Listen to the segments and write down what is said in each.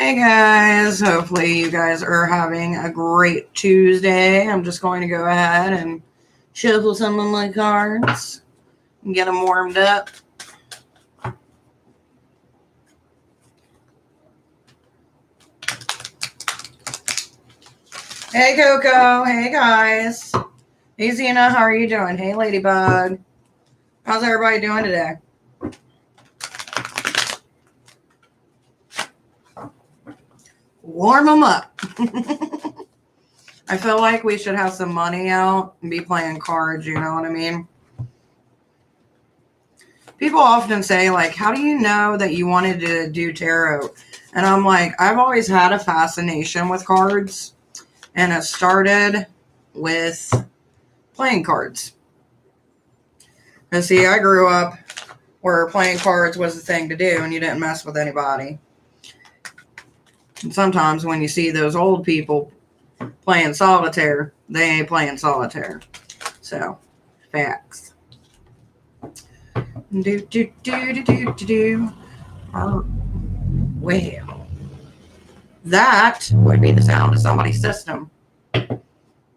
Hey guys, hopefully you guys are having a great Tuesday. I'm just going to go ahead and shuffle some of my cards and get them warmed up. Hey Coco, hey guys. Hey Zena, how are you doing? Hey Ladybug. How's everybody doing today? Warm them up. I feel like we should have some money out and be playing cards, you know what I mean? People often say, like, how do you know that you wanted to do tarot? And I'm like, I've always had a fascination with cards. And it started with playing cards. And see, I grew up where playing cards was the thing to do and you didn't mess with anybody. And sometimes when you see those old people playing solitaire, they ain't playing solitaire. So, facts. Well, that would be the sound of somebody's system.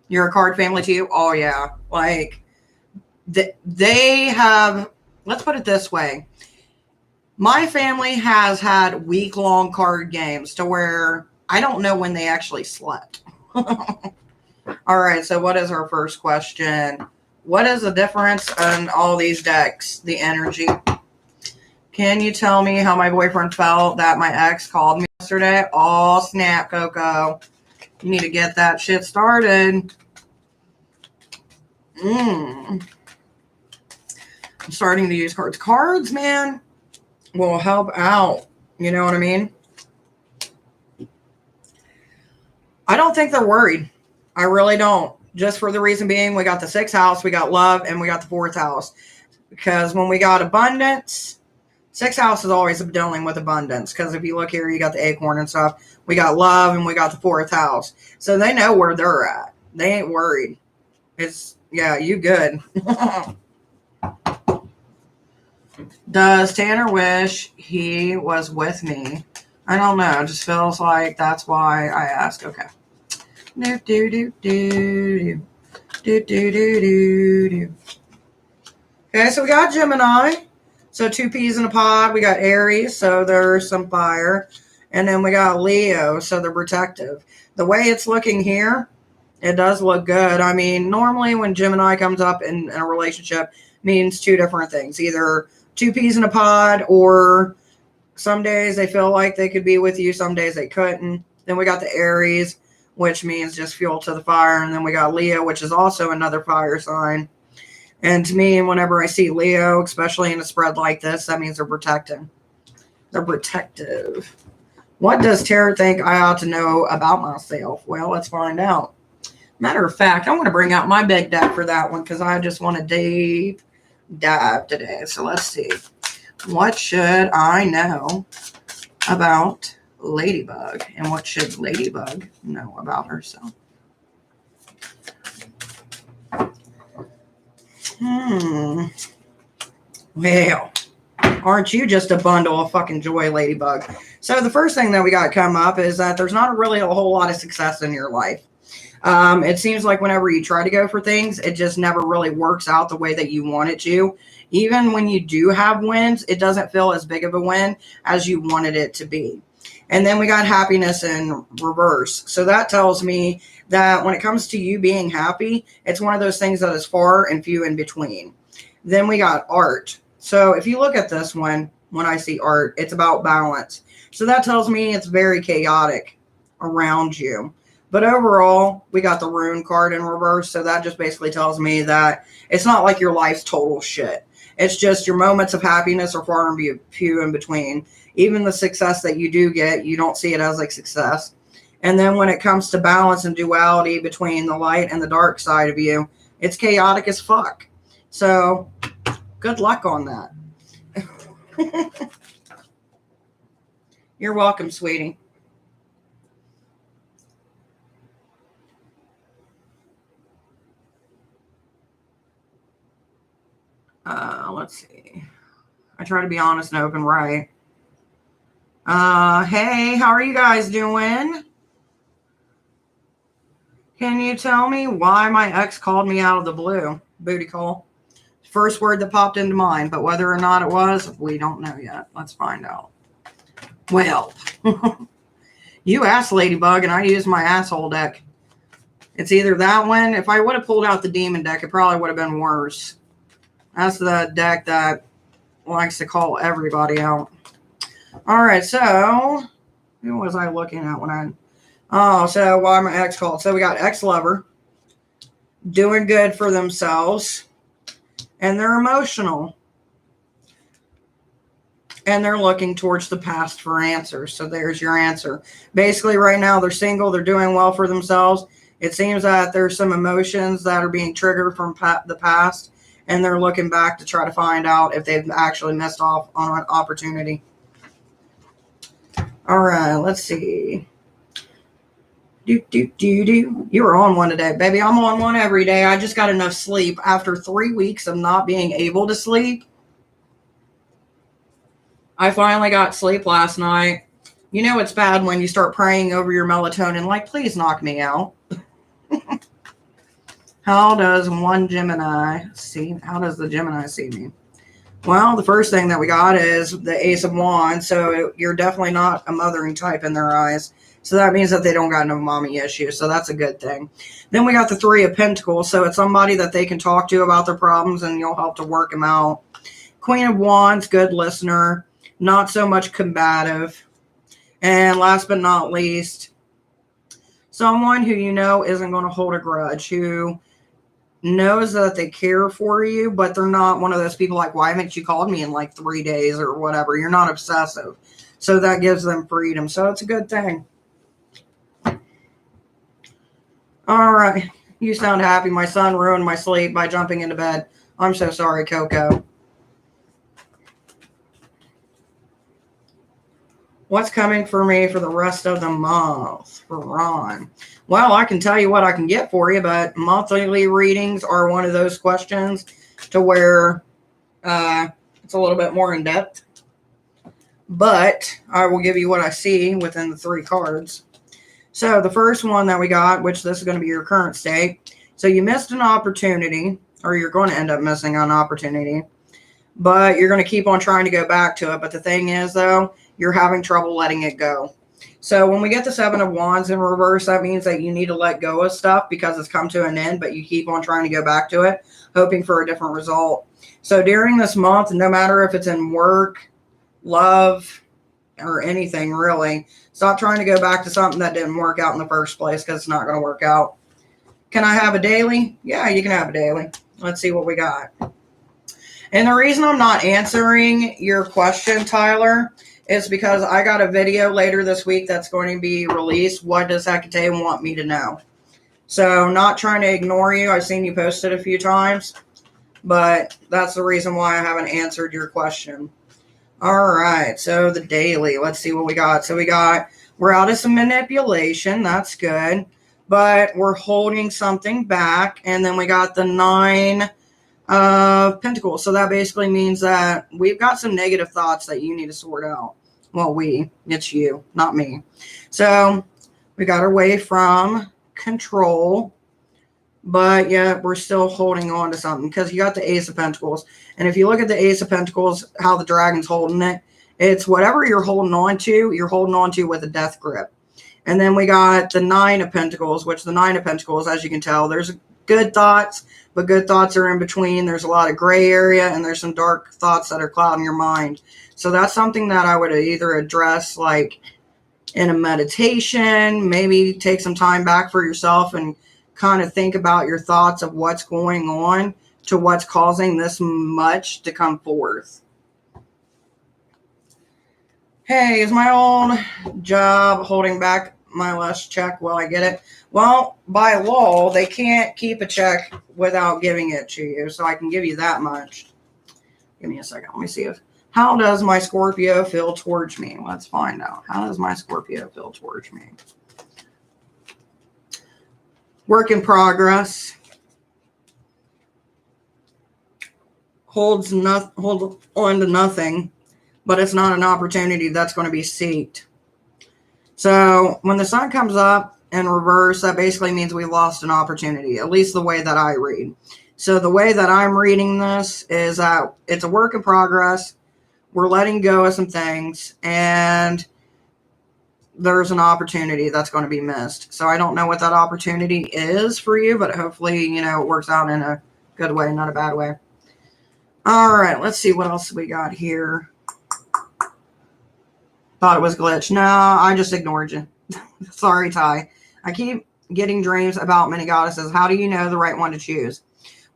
You're a card family too? Oh, yeah. Like, they have, let's put it this way. My family has had week-long card games to where I don't know when they actually slept. All right, so what is our first question? What is the difference in all these decks? The energy. Can you tell me how my boyfriend felt that my ex called me yesterday? Oh, snap, Coco. You need to get that shit started. I'm starting to use cards. Cards, man, will help out. You know what I mean? I don't think they're worried. I really don't. Just for the reason being, we got the 6th house, we got love, and we got the 4th house. Because when we got abundance, 6th house is always dealing with abundance. Because if you look here, you got the acorn and stuff. We got love, and we got the 4th house. So they know where they're at. They ain't worried. It's, yeah, you good. Does Tanner wish he was with me? I don't know. It just feels like that's why I asked. Okay. Do do do do do do do do do. Okay, so we got Gemini. So 2 peas in a pod. We got Aries, so there's some fire. And then we got Leo, so they're protective. The way it's looking here, it does look good. I mean, normally when Gemini comes up in a relationship, means 2 different things. Either 2 peas in a pod, or some days they feel like they could be with you, some days they couldn't. Then we got the Aries, which means just fuel to the fire. And then we got Leo, which is also another fire sign. And to me, whenever I see Leo, especially in a spread like this, that means they're protecting. They're protective. What does Tarot think I ought to know about myself? Well, let's find out. Matter of fact, I want to bring out my big deck for that one because I just want to deep dive today. So let's see. What should I know about Ladybug? And what should Ladybug know about herself? Well, aren't you just a bundle of fucking joy, Ladybug? So the first thing that we got come up is that there's not really a whole lot of success in your life. It seems like whenever you try to go for things, it just never really works out the way that you want it to. Even when you do have wins, it doesn't feel as big of a win as you wanted it to be. And then we got happiness in reverse. So that tells me that when it comes to you being happy, it's one of those things that is far and few in between. Then we got art. So if you look at this one, when I see art, it's about balance. So that tells me it's very chaotic around you. But overall, we got the Rune card in reverse. So that just basically tells me that it's not like your life's total shit. It's just your moments of happiness are far and few in between. Even the success that you do get, you don't see it as like success. And then when it comes to balance and duality between the light and the dark side of you, it's chaotic as fuck. So good luck on that. You're welcome, sweetie. Let's see. I try to be honest and open, right? Hey, how are you guys doing? Can you tell me why my ex called me out of the blue? Booty call. First word that popped into mind, but whether or not it was, we don't know yet. Let's find out. Well, you asked Ladybug, and I used my asshole deck. It's either that one. If I would have pulled out the demon deck, it probably would have been worse. That's the deck that likes to call everybody out. All right, so who was I looking at when I... Oh, so why my ex called? So we got ex-lover, doing good for themselves, and they're emotional. And they're looking towards the past for answers. So there's your answer. Basically, right now, they're single. They're doing well for themselves. It seems that there's some emotions that are being triggered from the past, and they're looking back to try to find out if they've actually missed off on an opportunity. All right, let's see. You were on one today, baby. I'm on one every day. I just got enough sleep. After 3 weeks of not being able to sleep, I finally got sleep last night. You know it's bad when you start praying over your melatonin, like, please knock me out. How does one Gemini see? How does the Gemini see me? Well, the first thing that we got is the Ace of Wands. So you're definitely not a mothering type in their eyes. So that means that they don't got no mommy issues. So that's a good thing. Then we got the Three of Pentacles. So it's somebody that they can talk to about their problems and you'll help to work them out. Queen of Wands, good listener. Not so much combative. And last but not least, someone who you know isn't going to hold a grudge, who knows that they care for you, but they're not one of those people like, why haven't you called me in like 3 days or whatever? You're not obsessive. So that gives them freedom. So it's a good thing. All right. You sound happy. My son ruined my sleep by jumping into bed. I'm so sorry, Coco. What's coming for me for the rest of the month for Ron? Well, I can tell you what I can get for you, but monthly readings are one of those questions to where it's a little bit more in depth. But I will give you what I see within the 3 cards. So the first one that we got, which this is going to be your current state. So you missed an opportunity, or you're going to end up missing an opportunity, but you're going to keep on trying to go back to it. But the thing is, though, you're having trouble letting it go. So when we get the Seven of Wands in reverse, that means that you need to let go of stuff because it's come to an end, but you keep on trying to go back to it, hoping for a different result. So during this month, no matter if it's in work, love, or anything really, stop trying to go back to something that didn't work out in the first place because it's not going to work out. Can I have a daily? Yeah, you can have a daily. Let's see what we got. And the reason I'm not answering your question, Tyler, is because I got a video later this week that's going to be released. What does Hecate want me to know? So not trying to ignore you. I've seen you post it a few times, but that's the reason why I haven't answered your question. All right, so the daily. Let's see what we got. So we're out of some manipulation. That's good. But we're holding something back. And then we got the 9 of Pentacles. So that basically means that we've got some negative thoughts that you need to sort out. Well, it's you, not me. So we got away from control. But yeah, we're still holding on to something because you got the Ace of Pentacles. And if you look at the Ace of Pentacles, how the dragon's holding it, it's whatever you're holding on to with a death grip. And then we got the 9 of Pentacles, which the 9 of Pentacles, as you can tell, there's good thoughts, but good thoughts are in between. There's a lot of gray area, and there's some dark thoughts that are clouding your mind. So that's something that I would either address like in a meditation, maybe take some time back for yourself and kind of think about your thoughts of what's going on to what's causing this much to come forth. Hey, is my old job holding back my last check while I get it? Well, by law, they can't keep a check without giving it to you, so I can give you that much. Give me a second. Let me see how does my Scorpio feel towards me? Let's find out. How does my Scorpio feel towards me? Work in progress. Hold on to nothing. but it's not an opportunity that's going to be seeked. So when the sun comes up in reverse, that basically means we lost an opportunity, at least the way that I read. So the way that I'm reading this is that it's a work in progress. We're letting go of some things, and there's an opportunity that's going to be missed. So I don't know what that opportunity is for you, but hopefully, it works out in a good way, not a bad way. All right, let's see what else we got here. Thought it was glitch. No, I just ignored you. Sorry, Ty. I keep getting dreams about many goddesses. How do you know the right one to choose?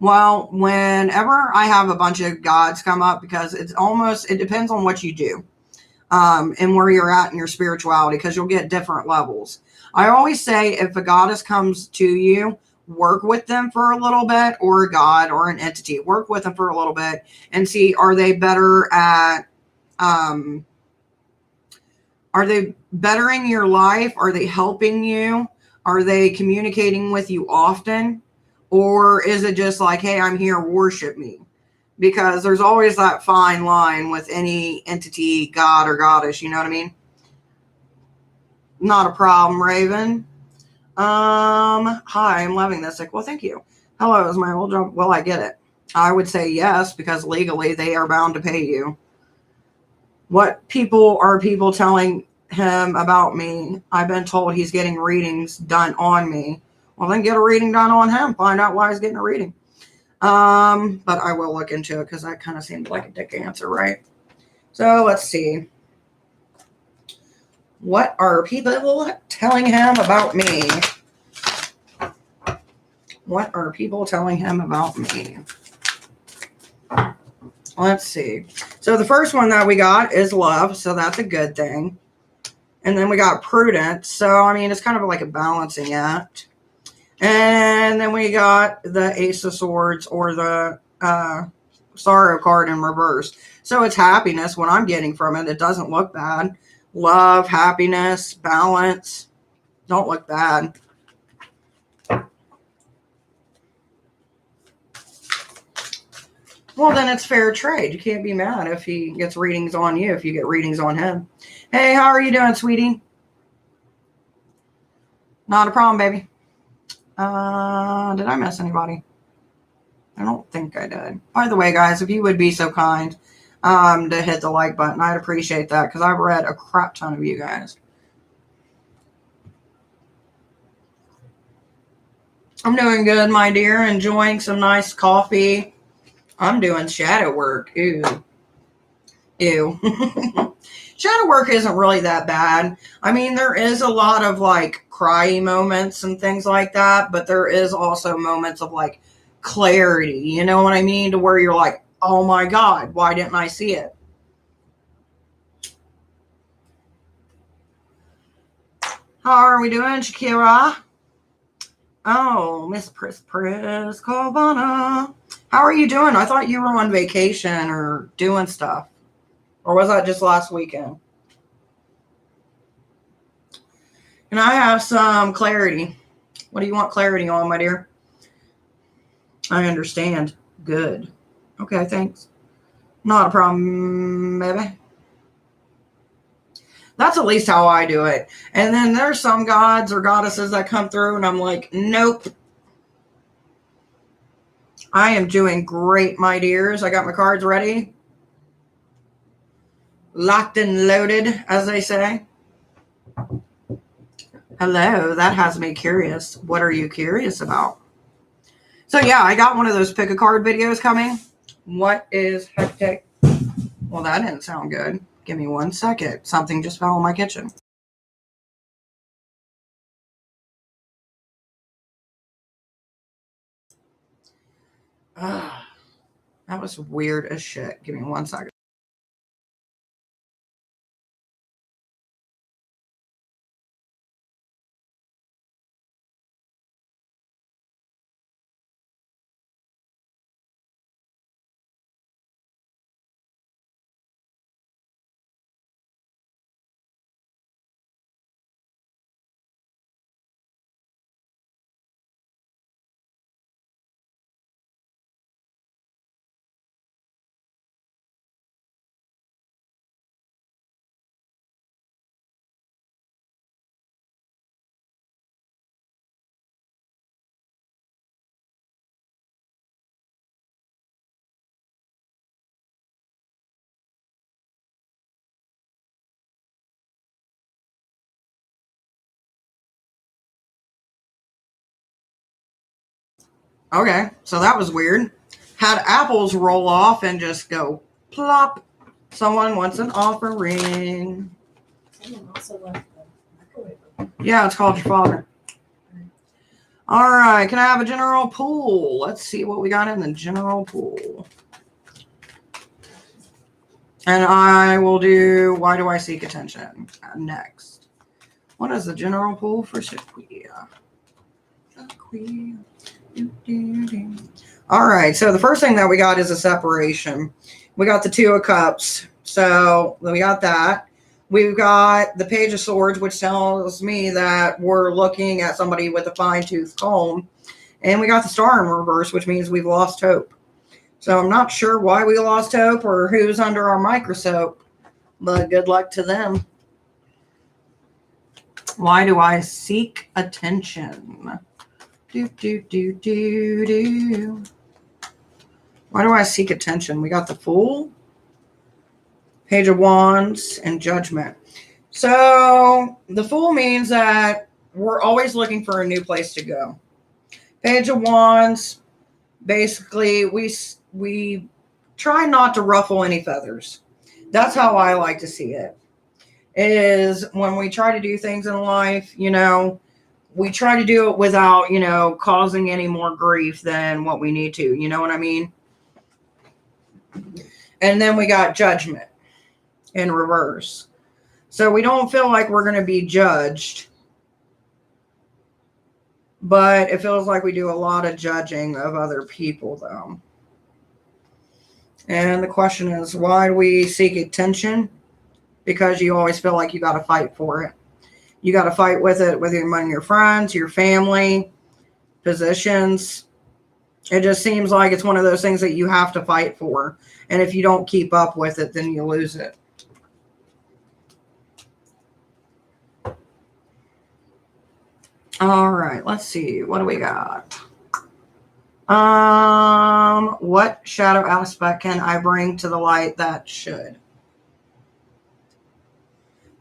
Well, whenever I have a bunch of gods come up, because it depends on what you do. And where you're at in your spirituality, because you'll get different levels. I always say if a goddess comes to you, work with them for a little bit, or a god or an entity. Work with them for a little bit and see, are they better at, are they bettering your life? Are they helping you? Are they communicating with you often? Or is it just like, hey, I'm here, worship me? Because there's always that fine line with any entity, god or goddess, you know what I mean? Not a problem, Raven. Hi, I'm loving this. Like, well, thank you. Hello, is my old job? Well, I get it. I would say yes, because legally they are bound to pay you. What people are people telling him about me? I've been told he's getting readings done on me. Well, then get a reading done on him. Find out why he's getting a reading. But I will look into it, because that kind of seemed like a dick answer, right? So let's see. What are people telling him about me? What are people telling him about me? Let's see. So the first one that we got is love. So that's a good thing. And then we got prudence. So, I mean, it's kind of like a balancing act. And then we got the Ace of Swords, or the Sorrow card in reverse. So it's happiness. What I'm getting from it, it doesn't look bad. Love, happiness, balance. Don't look bad. Well, then it's fair trade. You can't be mad if he gets readings on you, if you get readings on him. Hey, how are you doing, sweetie? Not a problem, baby. Did I miss anybody? I don't think I did. By the way, guys, if you would be so kind to hit the like button, I'd appreciate that, because I've read a crap ton of you guys. I'm doing good, my dear. Enjoying some nice coffee. I'm doing shadow work. Ew. Ew. Shadow work isn't really that bad. I mean, there is a lot of like cryy moments and things like that, but there is also moments of like clarity. You know what I mean? To where you're like, oh my God, why didn't I see it? How are we doing, Shakira? Oh, Miss Pris Carvana. How are you doing? I thought you were on vacation or doing stuff. Or was that just last weekend? Can I have some clarity? What do you want clarity on, my dear? I understand. Good. Okay, thanks. Not a problem, baby. That's at least how I do it. And then there's some gods or goddesses that come through, and I'm like, nope. I am doing great, my dears. I got my cards ready. Locked and loaded, as they say. Hello, that has me curious. What are you curious about? So yeah, I got one of those pick a card videos coming. What is hectic? Well, that didn't sound good. Give me 1 second. Something just fell in my kitchen. Ugh, that was weird as shit. Give me 1 second. Okay, so that was weird. Had apples roll off and just go plop. Someone wants an offering. Someone also left the microwave. Yeah, it's called your father. All right, can I have a general pool? Let's see what we got in the general pool. And I will do, why do I seek attention? Next. What is the general pool for Sequoia? All right, so the first thing that we got is a separation. We got the Two of Cups. So we got that. We've got the Page of Swords, which tells me that we're looking at somebody with a fine-tooth comb. And we got the Star in reverse, which means we've lost hope. So I'm not sure why we lost hope or who's under our microscope, but good luck to them. Why do I seek attention? Do, do, do, do, do. Why do I seek attention? We got the Fool, Page of Wands, and Judgment. So the Fool means that we're always looking for a new place to go. Page of Wands, basically, we try not to ruffle any feathers. That's how I like to see it. Is when we try to do things in life, you know, we try to do it without, you know, causing any more grief than what we need to. You know what I mean? And then we got Judgment in reverse. So we don't feel like we're going to be judged. But it feels like we do a lot of judging of other people, though. And the question is, why do we seek attention? Because you always feel like you got to fight for it. You got to fight with it with among your friends, your family, positions. It just seems like it's one of those things that you have to fight for. And if you don't keep up with it, then you lose it. All right, let's see. What do we got? What shadow aspect can I bring to the light that should?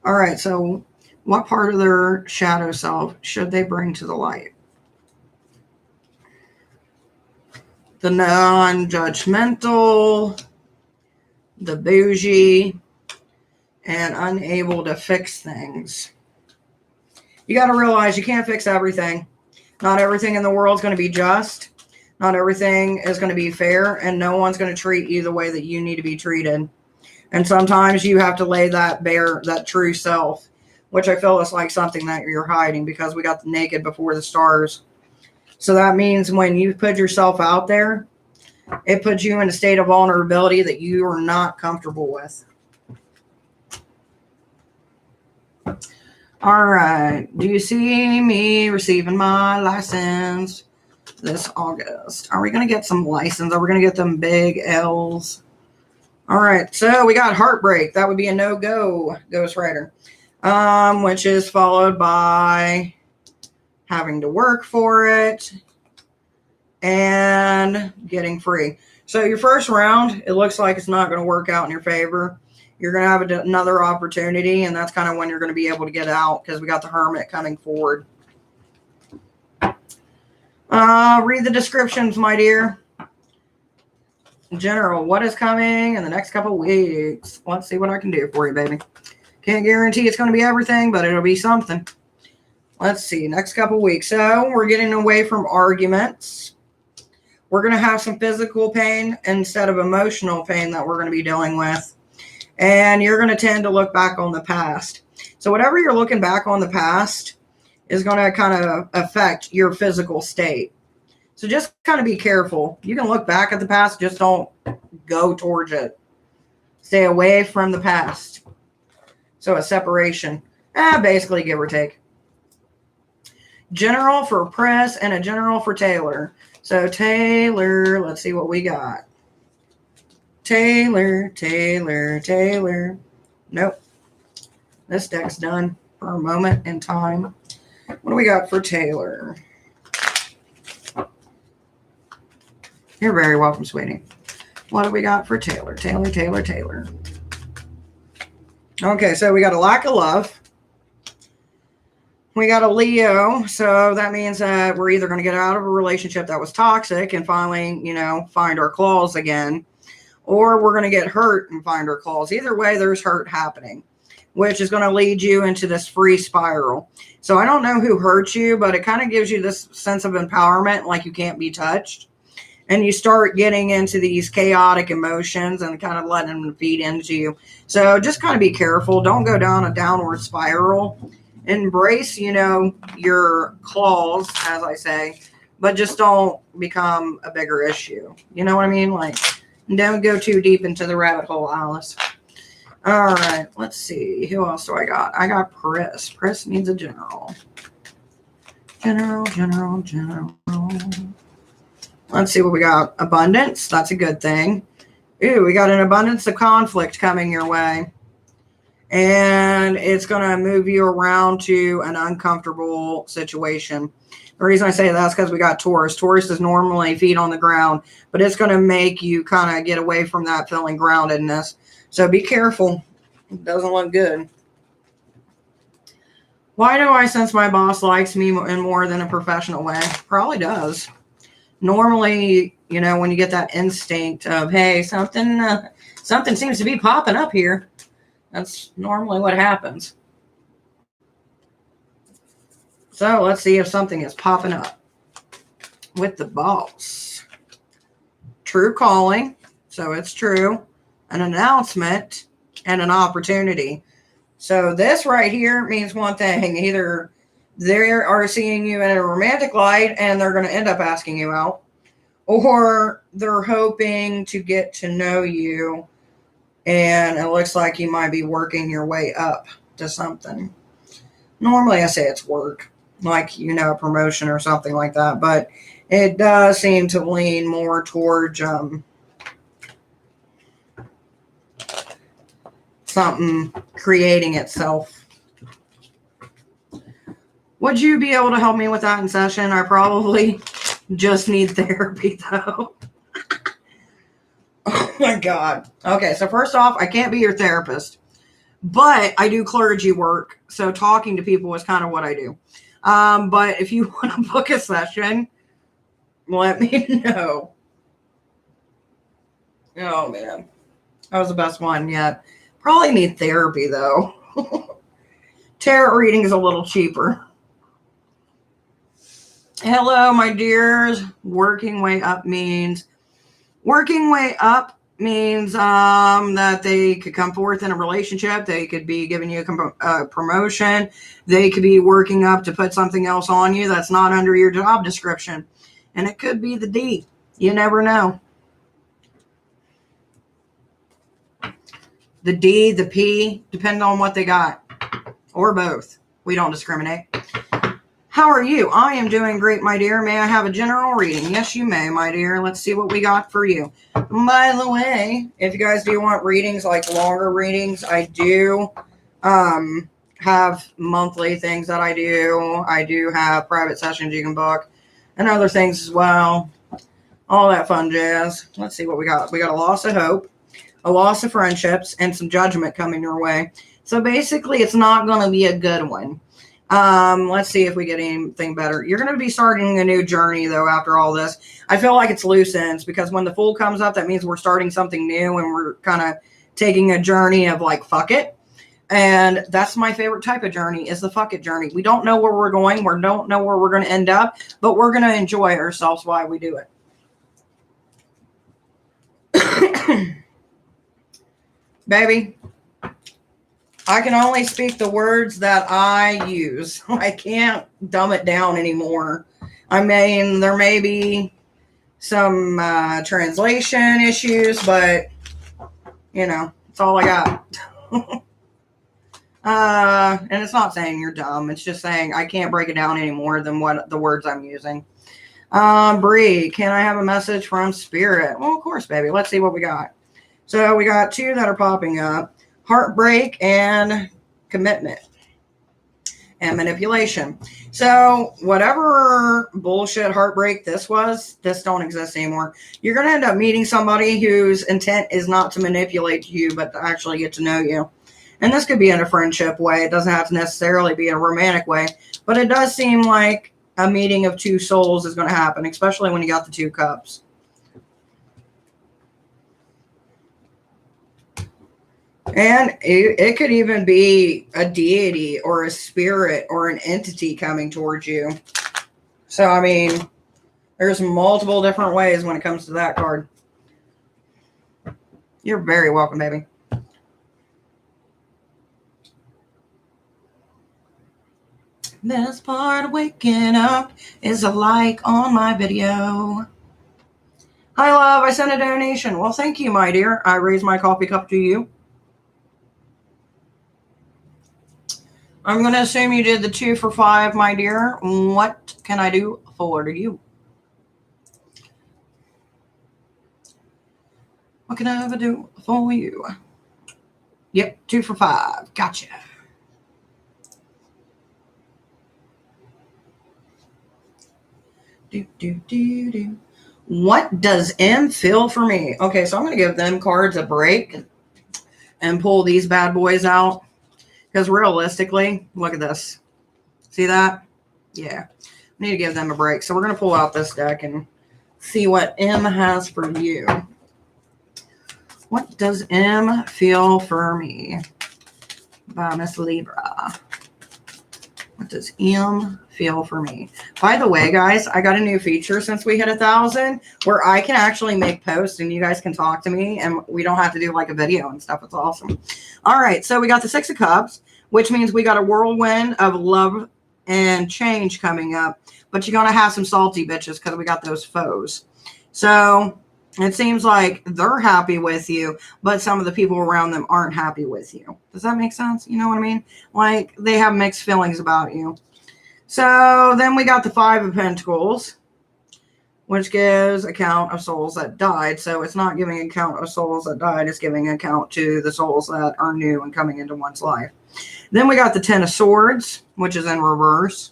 All right, so what part of their shadow self should they bring to the light? The non-judgmental, the bougie, and unable to fix things. You got to realize you can't fix everything. Not everything in the world is going to be just. Not everything is going to be fair, and no one's going to treat you the way that you need to be treated. And sometimes you have to lay that bare, that true self, which I feel is like something that you're hiding because we got the naked before the stars. So that means when you put yourself out there, it puts you in a state of vulnerability that you are not comfortable with. All right. Do you see me receiving my license this August? Are we going to get some license? Are we going to get them big L's? All right. So we got heartbreak. That would be a no-go, Ghost Rider. Which is followed by having to work for it and getting free. So your first round, it looks like it's not going to work out in your favor. You're going to have another opportunity, and that's kind of when you're going to be able to get out because we got the Hermit coming forward. Read the descriptions, my dear. In general, what is coming in the next couple weeks? Let's see what I can do for you, baby. Can't guarantee it's going to be everything, but it'll be something. Let's see, next couple weeks. So we're getting away from arguments. We're going to have some physical pain instead of emotional pain that we're going to be dealing with. And you're going to tend to look back on the past. So whatever you're looking back on the past is going to kind of affect your physical state. So just kind of be careful. You can look back at the past, just don't go towards it. Stay away from the past. So a separation. Basically give or take. General for Press and a general for Taylor. So Taylor, let's see what we got. Taylor. Nope. This deck's done for a moment in time. What do we got for Taylor? You're very welcome, sweetie. What do we got for Taylor? Taylor. Okay, so we got a lack of love. We got a Leo, so that means that we're either going to get out of a relationship that was toxic and finally, find our claws again, or we're going to get hurt and find our claws. Either way, there's hurt happening, which is going to lead you into this free spiral. So I don't know who hurt you, but it kind of gives you this sense of empowerment, like you can't be touched. And you start getting into these chaotic emotions and kind of letting them feed into you. So just kind of be careful. Don't go down a downward spiral. Embrace, your claws, as I say, but just don't become a bigger issue. You know what I mean? Like, don't go too deep into the rabbit hole, Alice. All right, let's see. Who else do I got? I got Pris. Pris needs a general. General. Let's see what we got. Abundance. That's a good thing. Ooh, we got an abundance of conflict coming your way. And it's going to move you around to an uncomfortable situation. The reason I say that is because we got Taurus. Taurus is normally feet on the ground, but it's going to make you kind of get away from that feeling groundedness. So be careful. It doesn't look good. Why do I sense my boss likes me in more than a professional way? Probably does. Normally, when you get that instinct of, hey, something seems to be popping up here. That's normally what happens. So let's see if something is popping up with the boss. True calling. So it's true. An announcement and an opportunity. So this right here means one thing. Either they are seeing you in a romantic light and they're going to end up asking you out, or they're hoping to get to know you. And it looks like you might be working your way up to something. Normally I say it's work, like, a promotion or something like that. But it does seem to lean more towards something creating itself. Would you be able to help me with that in session? I probably just need therapy, though. Oh my God. Okay, so first off, I can't be your therapist, but I do clergy work. So talking to people is kind of what I do. But if you want to book a session, let me know. Oh man, that was the best one yet. Probably need therapy though. Tarot reading is a little cheaper. Hello, my dears. Working way up means that they could come forth in a relationship. They could be giving you a promotion. They could be working up to put something else on you that's not under your job description. And it could be the D. You never know. The D, the P, depending on what they got. Or both. We don't discriminate. How are you? I am doing great, my dear. May I have a general reading? Yes, you may, my dear. Let's see what we got for you. By the way, if you guys do want readings, like longer readings, I do have monthly things that I do. I do have private sessions you can book and other things as well. All that fun jazz. Let's see what we got. We got a loss of hope, a loss of friendships, and some judgment coming your way. So basically, it's not going to be a good one. Let's see if we get anything better. You're going to be starting a new journey, though, after all this. I feel like it's loose ends, because when the Fool comes up, that means we're starting something new, and we're kind of taking a journey of, like, fuck it. And that's my favorite type of journey, is the fuck it journey. We don't know where we're going. We don't know where we're going to end up, but we're going to enjoy ourselves while we do it. Baby, I can only speak the words that I use. I can't dumb it down anymore. I mean, there may be some translation issues, but, it's all I got. And it's not saying you're dumb. It's just saying I can't break it down any more than what the words I'm using. Bree, can I have a message from Spirit? Well, of course, baby. Let's see what we got. So we got two that are popping up. Heartbreak and commitment and manipulation. So whatever bullshit heartbreak this don't exist anymore. You're going to end up meeting somebody whose intent is not to manipulate you, but to actually get to know you. And this could be in a friendship way. It doesn't have to necessarily be in a romantic way. But it does seem like a meeting of two souls is going to happen, especially when you got the 2 cups. And it could even be a deity or a spirit or an entity coming towards you. So, I mean, there's multiple different ways when it comes to that card. You're very welcome, baby. This part of waking up is a like on my video. Hi, love. I sent a donation. Well, thank you, my dear. I raise my coffee cup to you. I'm going to assume you did the 2 for 5, my dear. What can I do for you? What can I ever do for you? Yep, 2 for 5. Gotcha. Do. What does M feel for me? Okay, so I'm going to give them cards a break and pull these bad boys out. Because realistically, look at this. See that? Yeah. We need to give them a break. So we're going to pull out this deck and see what M has for you. What does M feel for me? By Miss Libra. What does M feel for me? By the way, guys, I got a new feature since we hit 1,000 where I can actually make posts and you guys can talk to me and we don't have to do like a video and stuff. It's awesome. All right, so we got the 6 of Cups, which means we got a whirlwind of love and change coming up. But you're going to have some salty bitches because we got those foes. So it seems like they're happy with you, but some of the people around them aren't happy with you. Does that make sense? You know what I mean? Like they have mixed feelings about you. So then we got the 5 of Pentacles, which gives account of souls that died. So it's not giving account of souls that died. It's giving account to the souls that are new and coming into one's life. Then we got the 10 of Swords, which is in reverse,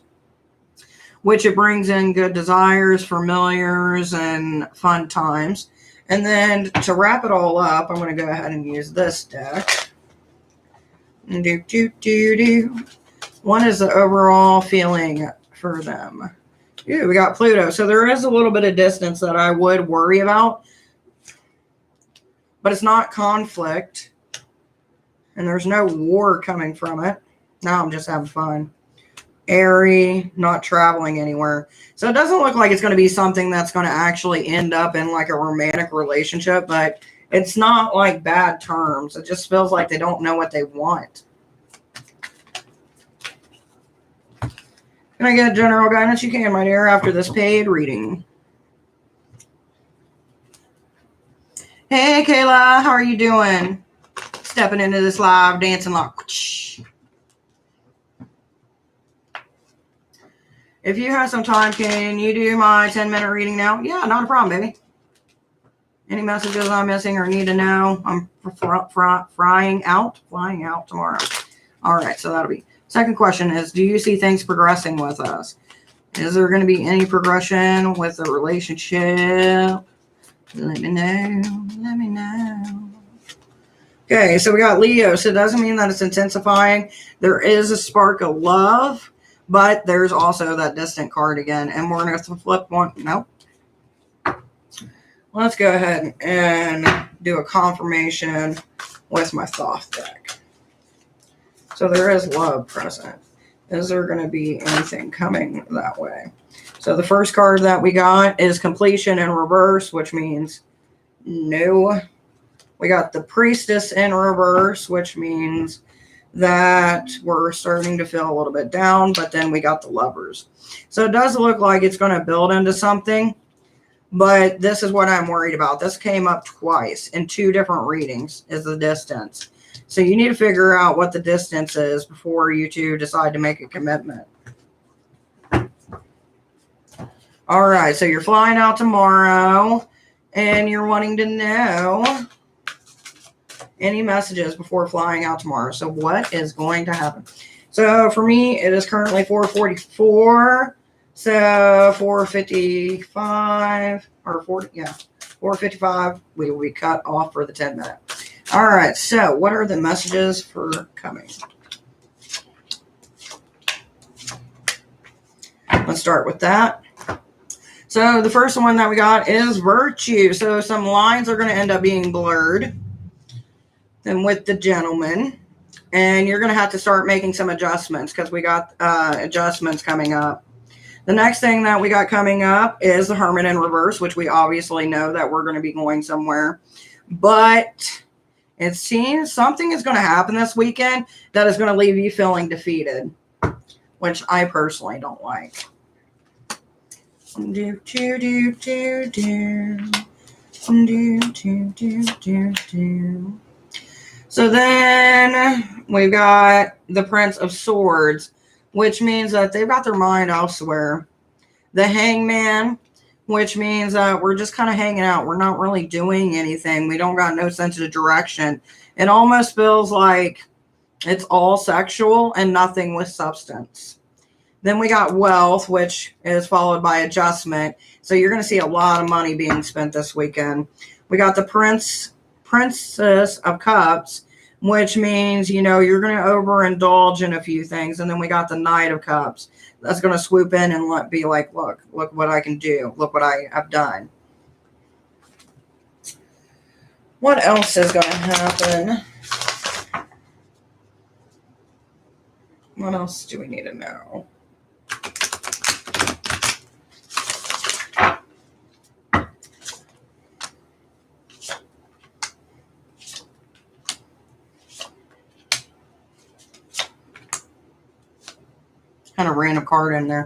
which it brings in good desires, familiars, and fun times. And then to wrap it all up, I'm going to go ahead and use this deck. What is the overall feeling for them? Ooh, we got Pluto. So there is a little bit of distance that I would worry about. But it's not conflict. And there's no war coming from it. Now I'm just having fun. Airy, not traveling anywhere. So it doesn't look like it's going to be something that's going to actually end up in like a romantic relationship. But it's not like bad terms. It just feels like they don't know what they want. Can I get general guidance? You can, my dear, after this paid reading. Hey, Kayla, how are you doing? Stepping into this live, dancing like... If you have some time, can you do my 10-minute reading now? Yeah, not a problem, baby. Any messages I'm missing or need to know? I'm flying out tomorrow. All right, so that'll be... Second question is, do you see things progressing with us? Is there going to be any progression with the relationship? Let me know. Let me know. Okay, so we got Leo. So it doesn't mean that it's intensifying. There is a spark of love, but there's also that distant card again. And we're going to flip one. Nope. Let's go ahead and do a confirmation with my Thoth deck. So there is love present. Is there going to be anything coming that way? So the first card that we got is completion in reverse, which means no. We got the Priestess in reverse, which means that we're starting to feel a little bit down, but then we got the Lovers. So it does look like it's going to build into something, but this is what I'm worried about. This came up twice in 2 different readings, is the distance. So you need to figure out what the distance is before you two decide to make a commitment. All right, so you're flying out tomorrow, and you're wanting to know any messages before flying out tomorrow. So what is going to happen? So for me, it is currently 4:44. So 4:55 or 40, yeah, 4:55. We will be cut off for the 10-minute. All right, so what are the messages for coming? Let's start with that. So the first one that we got is virtue. So some lines are going to end up being blurred. Then with the gentleman. And you're going to have to start making some adjustments because we got adjustments coming up. The next thing that we got coming up is the hermit in reverse, which we obviously know that we're going to be going somewhere. But it seems something is going to happen this weekend that is going to leave you feeling defeated, which I personally don't like. Do, do, do, do, do. Do, do, do, do, do. So then we've got the Prince of Swords, which means that they've got their mind elsewhere. The Hangman, which means that we're just kind of hanging out. We're not really doing anything. We don't got no sense of direction. It almost feels like it's all sexual and nothing with substance. Then we got wealth, which is followed by adjustment. So you're going to see a lot of money being spent this weekend. We got the Princess of Cups, which means, you know, you're going to overindulge in a few things. And then we got the Knight of Cups. That's going to swoop in and be like, look what I can do. Look what I have done. What else is going to happen? What else do we need to know? Kind of random card in there.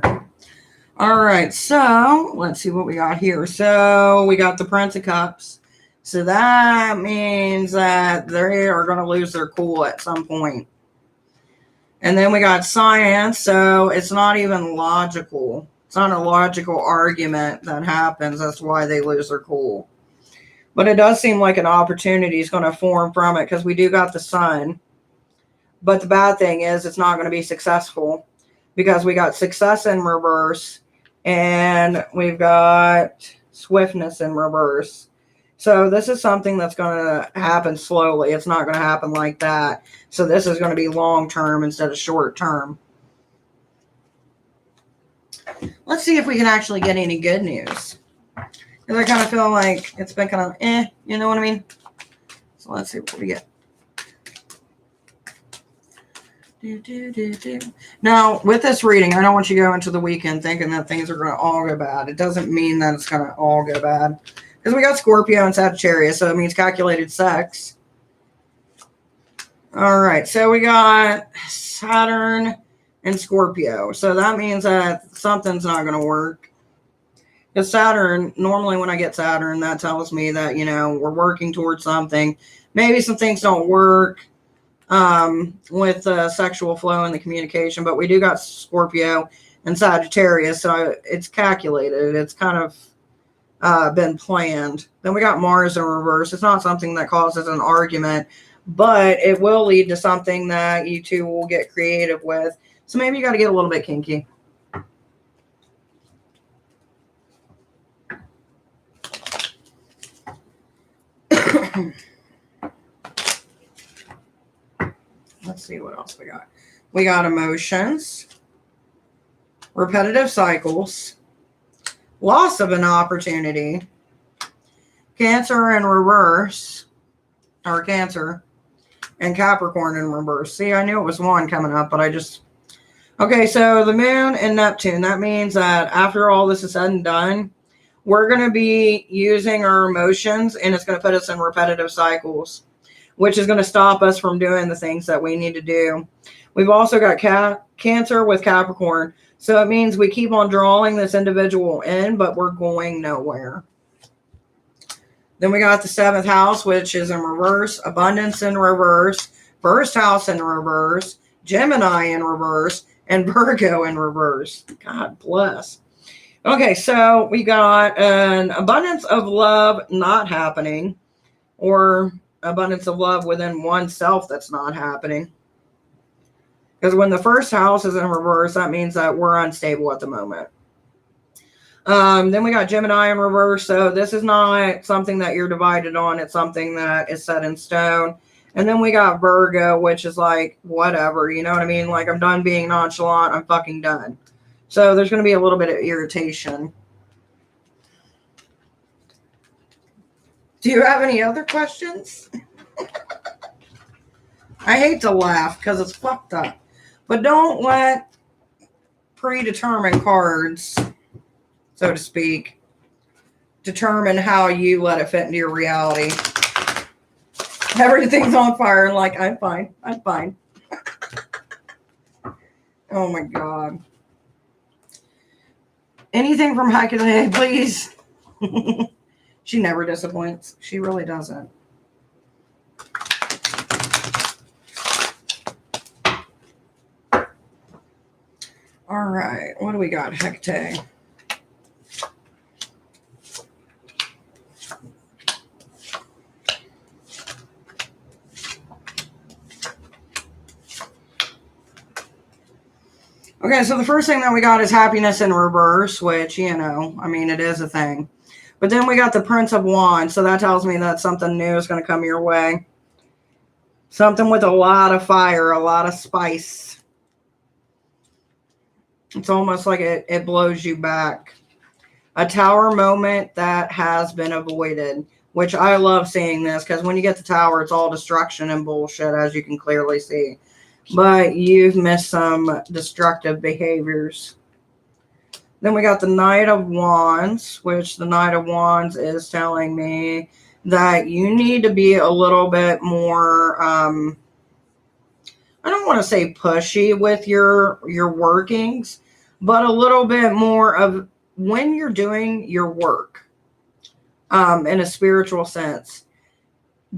All right, so let's see what we got here. So we got the Prince of Cups. So that means that they are going to lose their cool at some point. And then we got science. So it's not even logical. It's not a logical argument that happens. That's why they lose their cool. But it does seem like an opportunity is going to form from it because we do got the sun. But the bad thing is it's not going to be successful because we got success in reverse and we've got swiftness in reverse. So this is something that's going to happen slowly. It's not going to happen like that. So this is going to be long term instead of short term. Let's see if we can actually get any good news. Because I kind of feel like it's been kind of you know what I mean? So let's see what we get. Now, with this reading, I don't want you to go into the weekend thinking that things are going to all go bad. It doesn't mean that it's going to all go bad. Because we got Scorpio and Sagittarius, so it means calculated sex. All right, so we got Saturn and Scorpio. So that means that something's not going to work. Because Saturn, normally when I get Saturn, that tells me that, you know, we're working towards something. Maybe some things don't work with the sexual flow and the communication, but we do got Scorpio and Sagittarius, so it's calculated. It's kind of been planned. Then we got Mars in reverse. It's not something that causes an argument, but it will lead to something that you two will get creative with. So maybe you got to get a little bit kinky. Let's see what else we got. We got emotions, repetitive cycles, loss of an opportunity, Cancer in reverse, or Cancer, and Capricorn in reverse. See, I knew it was one coming up, but I just... Okay, so the moon and Neptune, that means that after all this is said and done, we're going to be using our emotions, and it's going to put us in repetitive cycles, which is going to stop us from doing the things that we need to do. We've also got Cancer with Capricorn. So it means we keep on drawing this individual in, but we're going nowhere. Then we got the 7th house, which is in reverse, abundance in reverse, first house in reverse, Gemini in reverse, and Virgo in reverse. God bless. Okay, so we got an abundance of love not happening, or abundance of love within oneself that's not happening. Because when the first house is in reverse, that means that we're unstable at the moment. Then we got Gemini in reverse. So this is not something that you're divided on. It's something that is set in stone. And then we got Virgo, which is like, whatever, you know what I mean? Like, I'm done being nonchalant. I'm fucking done. So there's going to be a little bit of irritation. Do you have any other questions? I hate to laugh because it's fucked up. But don't let predetermined cards, so to speak, determine how you let it fit into your reality. Everything's on fire and like, I'm fine. I'm fine. Oh my God. Anything from Hecate, please. She never disappoints. She really doesn't. All right. What do we got, Hecate? Okay, so the first thing that we got is happiness in reverse, which, you know, I mean, it is a thing. But then we got the Prince of Wands, so that tells me that something new is going to come your way. Something with a lot of fire, a lot of spice. It's almost like it blows you back. A tower moment that has been avoided, which I love seeing this, because when you get the tower, it's all destruction and bullshit, as you can clearly see. But you've missed some destructive behaviors. Then we got the Knight of Wands, which the Knight of Wands is telling me that you need to be a little bit more, I don't want to say pushy with your workings, but a little bit more of when you're doing your work, in a spiritual sense.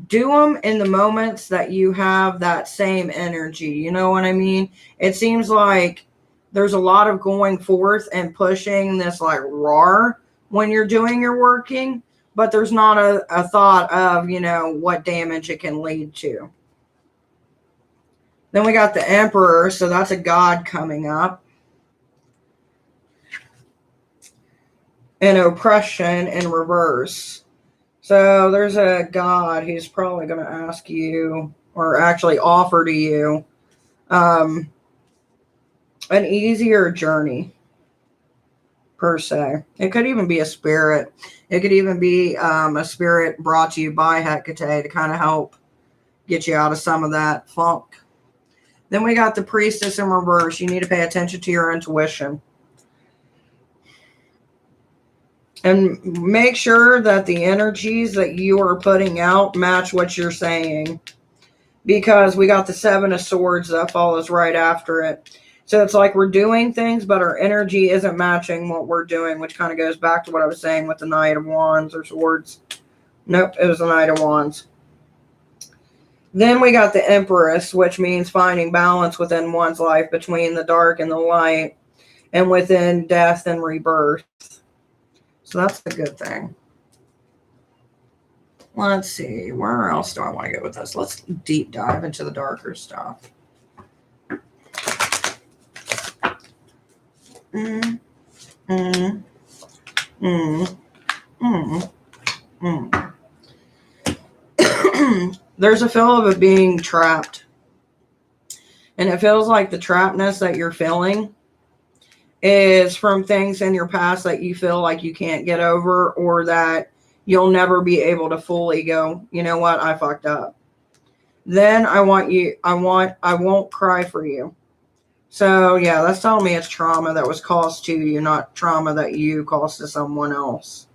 Do them in the moments that you have that same energy. You know what I mean? It seems like there's a lot of going forth and pushing this like roar when you're doing your working, but there's not a thought of, you know, what damage it can lead to. Then we got the Emperor, so that's a god coming up. And oppression in reverse. So there's a god who's probably going to ask you, or actually offer to you, an easier journey, per se. It could even be a spirit. It could even be a spirit brought to you by Hecate to kind of help get you out of some of that funk. Then we got the Priestess in reverse. You need to pay attention to your intuition. And make sure that the energies that you are putting out match what you're saying. Because we got the Seven of Swords that follows right after it. So it's like we're doing things, but our energy isn't matching what we're doing, which kind of goes back to what I was saying with the Knight of Wands or Swords. Nope, it was the Knight of Wands. Then we got the Empress, which means finding balance within one's life between the dark and the light, and within death and rebirth. So that's a good thing. Let's see. Where else do I want to go with this? Let's deep dive into the darker stuff. There's a feel of it being trapped. And it feels like the trappedness that you're feeling is from things in your past that you feel like you can't get over, or that you'll never be able to fully go, you know what, I fucked up. Then I won't cry for you. So yeah, that's telling me it's trauma that was caused to you, not trauma that you caused to someone else.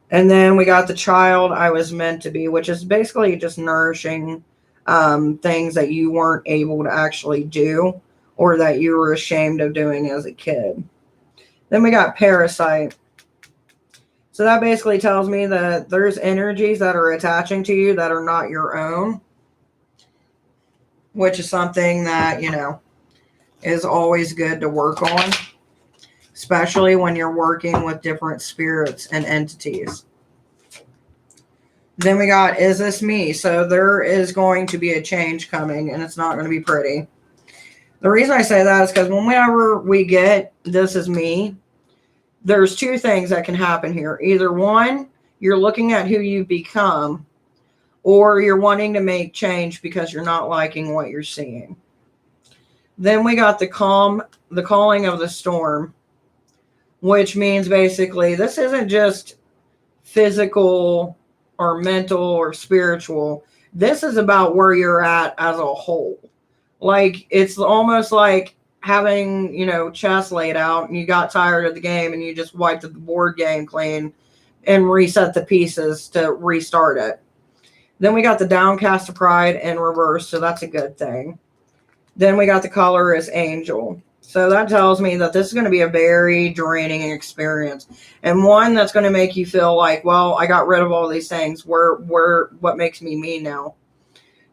And then we got the child I was meant to be, which is basically just nourishing things that you weren't able to actually do, or that you were ashamed of doing as a kid. Then we got parasite. So that basically tells me that there's energies that are attaching to you that are not your own, which is something that, you know, is always good to work on, especially when you're working with different spirits and entities. Then we got, is this me? So there is going to be a change coming, and it's not going to be pretty. The reason I say that is because whenever we get, this is me, there's two things that can happen here. Either one, you're looking at who you become, or you're wanting to make change because you're not liking what you're seeing. Then we got the calling of the storm, which means basically this isn't just physical or mental or spiritual. This is about where you're at as a whole. Like, it's almost like having, chess laid out and you got tired of the game and you just wiped the board game clean and reset the pieces to restart it. Then we got the downcast of pride in reverse, so that's a good thing. Then we got the color as angel. So that tells me that this is going to be a very draining experience, and one that's going to make you feel like, well, I got rid of all these things. What makes me me now?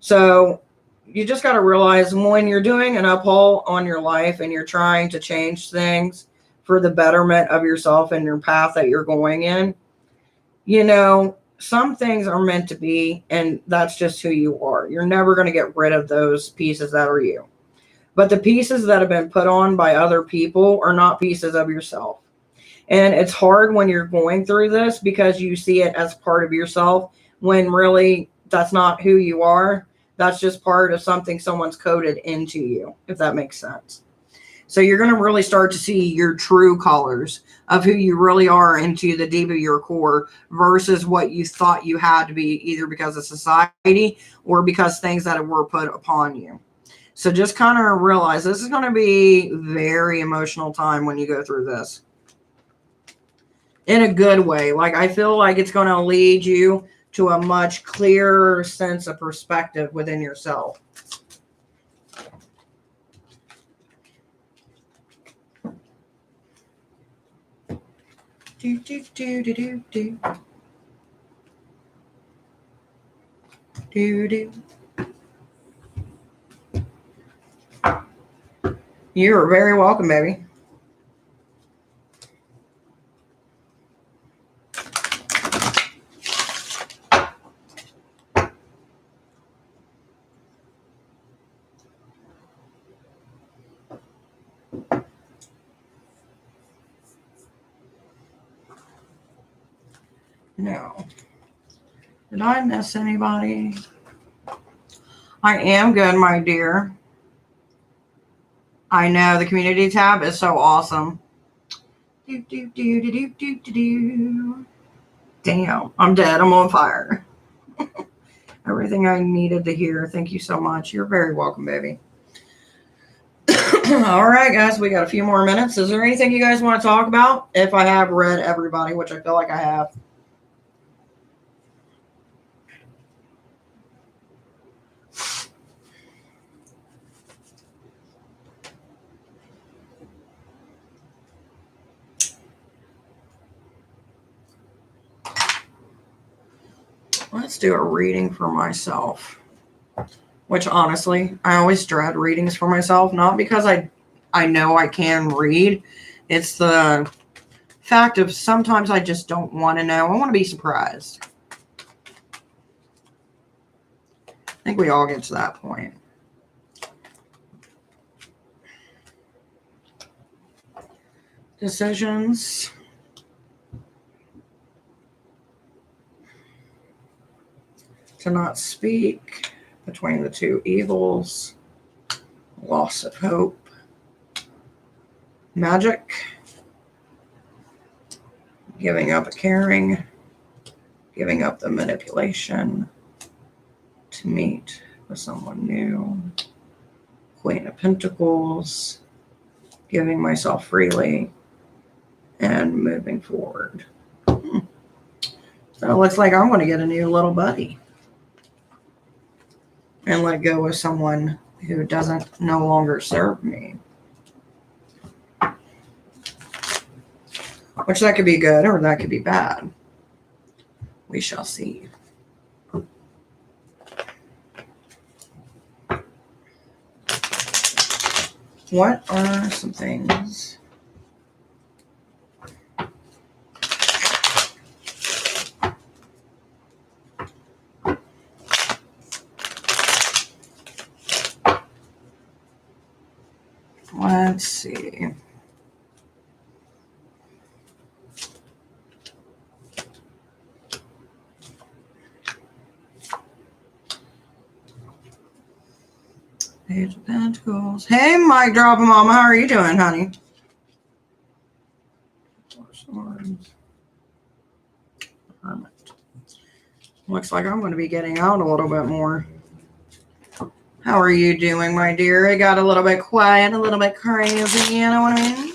So you just got to realize when you're doing an uphaul on your life and you're trying to change things for the betterment of yourself and your path that you're going in, some things are meant to be, and that's just who you are. You're never going to get rid of those pieces that are you. But the pieces that have been put on by other people are not pieces of yourself. And it's hard when you're going through this because you see it as part of yourself when really that's not who you are. That's just part of something someone's coded into you, if that makes sense. So you're going to really start to see your true colors of who you really are into the deep of your core versus what you thought you had to be, either because of society or because things that were put upon you. So just kind of realize this is going to be very emotional time when you go through this. In a good way. Like, I feel like it's going to lead you to a much clearer sense of perspective within yourself. Do, do, do, do, do, do. Do, do. You're very welcome, baby. No. Did I miss anybody? I am good, my dear. I know the community tab is so awesome. Do, do, do, do, do, do, do, do. Damn, I'm dead. I'm on fire. Everything I needed to hear. Thank you so much. You're very welcome, baby. All right, guys, we got a few more minutes. Is there anything you guys want to talk about? If I have read everybody, which I feel like I have. Let's do a reading for myself. Which, honestly, I always dread readings for myself. Not because I know I can read. It's the fact of sometimes I just don't want to know. I want to be surprised. I think we all get to that point. Decisions. To not speak. Between the two evils. Loss of hope. Magic. Giving up a caring. Giving up the manipulation. To meet with someone new. Queen of Pentacles. Giving myself freely. And moving forward. So it looks like I'm going to get a new little buddy. And let go of someone who doesn't no longer serve me. Which that could be good or that could be bad. We shall see. What are some things? Let's see. Page of Pentacles. Hey, Mike, drop mama. How are you doing, honey? Four Swords. Hermit. Looks like I'm going to be getting out a little bit more. How are you doing, my dear? It got a little bit quiet, a little bit crazy, you know what I mean?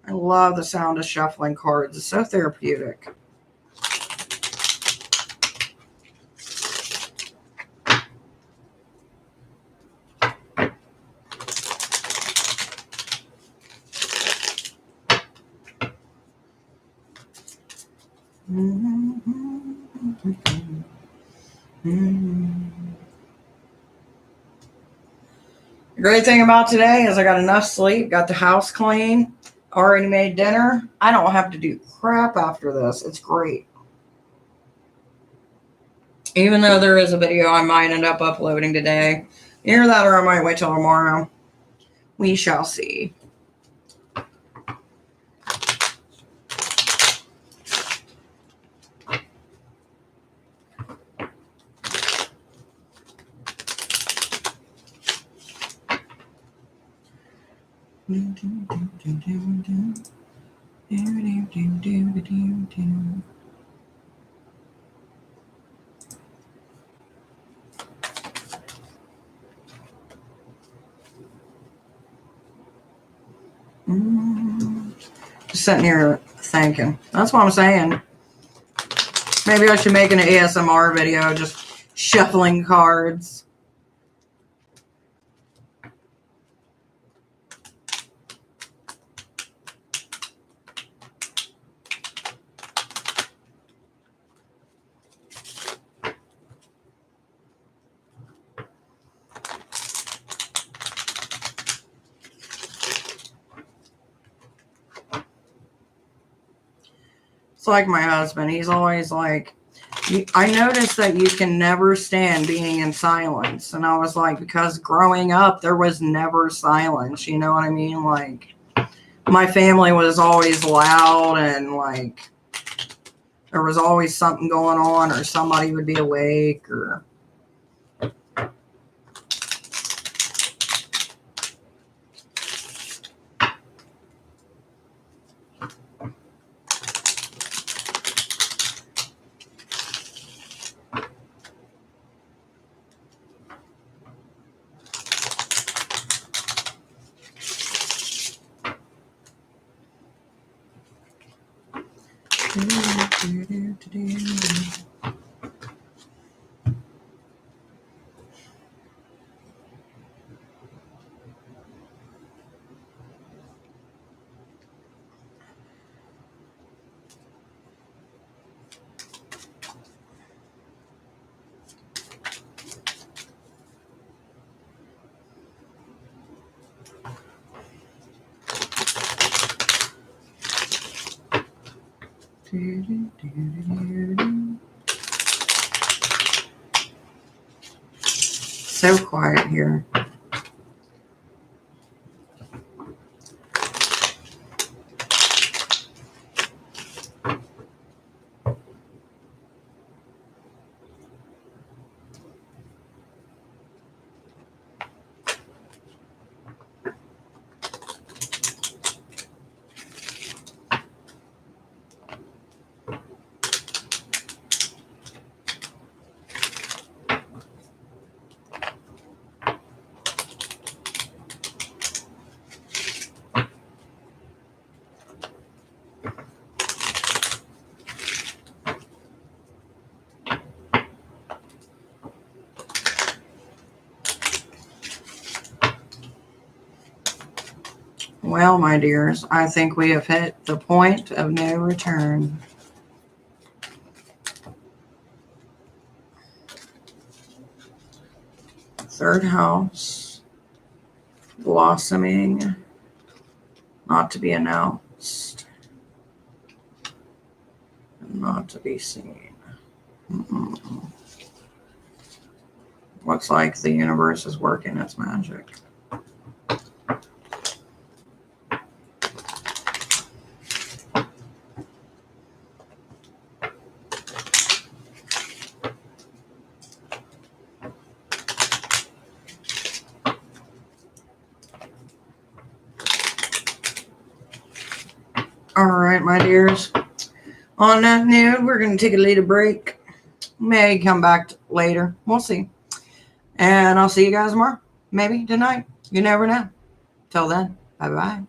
I love the sound of shuffling cards. It's so therapeutic. The great thing about today is I got enough sleep, got the house clean, already made dinner. I don't have to do crap after this. It's great. Even though there is a video I might end up uploading today. Either that or I might wait till tomorrow. We shall see. Just sitting here thinking. That's what I'm saying. Maybe I should make an ASMR video just shuffling cards. It's like my husband. He's always like, I noticed that you can never stand being in silence. And I was like, because growing up, there was never silence. You know what I mean? Like, my family was always loud and like, there was always something going on or somebody would be awake or... So quiet here. Well, my dears, I think we have hit the point of no return. Third house, blossoming, not to be announced, not to be seen. Looks like the universe is working its magic. All right, my dears. On that note, we're going to take a little break. May come back later. We'll see. And I'll see you guys tomorrow. Maybe tonight. You never know. Till then, bye-bye.